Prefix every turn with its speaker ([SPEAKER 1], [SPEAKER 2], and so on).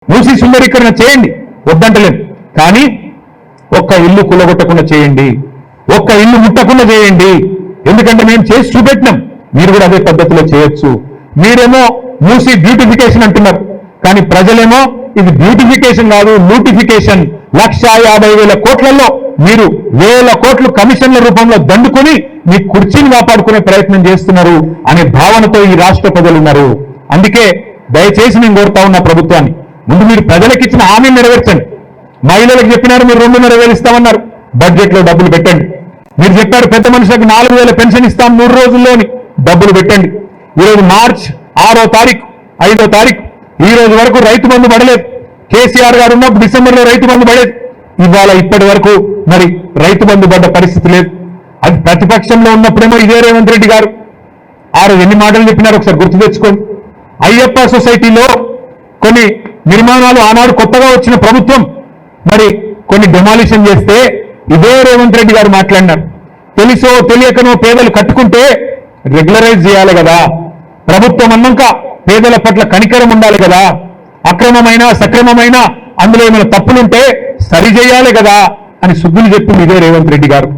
[SPEAKER 1] మూసి సుందరీకరణ చేయండి, వద్దంటలేదు. కానీ ఒక్క ఇల్లు కూలగొట్టకుండా చేయండి, ఒక్క ఇల్లు ముట్టకుండా చేయండి. ఎందుకంటే మేము చేసి చూపెట్టినాం, మీరు కూడా అదే పద్ధతిలో చేయొచ్చు. మీరేమో మూసి బ్యూటిఫికేషన్ అంటున్నారు, కానీ ప్రజలేమో ఇది బ్యూటిఫికేషన్ కాదు, లూటిఫికేషన్. 1,50,000 కోట్లలో మీరు 1,000 కోట్లు కమిషన్ల రూపంలో దండుకొని మీ కుర్చీని కాపాడుకునే ప్రయత్నం చేస్తున్నారు అనే భావనతో ఈ రాష్ట్ర ప్రజలు ఉన్నారు. అందుకే దయచేసి నేను కోరుతా ఉన్న ప్రభుత్వాన్ని, ముందు మీరు ప్రజలకు ఇచ్చిన హామీని నెరవేర్చండి. మహిళలకు చెప్పినారు మీరు 2,500 ఇస్తామన్నారు, బడ్జెట్లో డబ్బులు పెట్టండి. మీరు చెప్పారు పెద్ద మనుషులకు 4,000 పెన్షన్ ఇస్తాం 3 రోజుల్లోని, డబ్బులు పెట్టండి. ఈరోజు మార్చ్ 6వ తారీఖు 5వ తారీఖు ఈ రోజు వరకు రైతు బంధు పడలేదు. కేసీఆర్ గారు ఉన్నప్పుడు డిసెంబర్లో రైతు బంధు పడేది, ఇవాళ ఇప్పటి వరకు మరి రైతు బంధు పడ్డ పరిస్థితి లేదు. అది ప్రతిపక్షంలో ఉన్నప్పుడేమో ఇదే రేవంత్ రెడ్డి గారు ఆ రోజు ఎన్ని మాటలు చెప్పినారు ఒకసారి గుర్తు తెచ్చుకోండి. అయ్యప్ప సొసైటీలో కొన్ని నిర్మాణాలు ఆనాడు కొత్తగా వచ్చిన ప్రభుత్వం మరి కొన్ని డెమాలిషన్ చేస్తే ఇదే రేవంత్ రెడ్డి గారు మాట్లాడినారు. తెలుసో తెలియకనో పేదలు కట్టుకుంటే రెగ్యులరైజ్ చేయాలి కదా, ప్రభుత్వం అన్నాక పేదల పట్ల కనికరం ఉండాలి కదా, అక్రమమైన సక్రమమైన అందులో ఏమైనా తప్పులుంటే సరిచేయాలి కదా అని సుద్దులు చెప్పింది ఇదే రేవంత్ రెడ్డి గారు.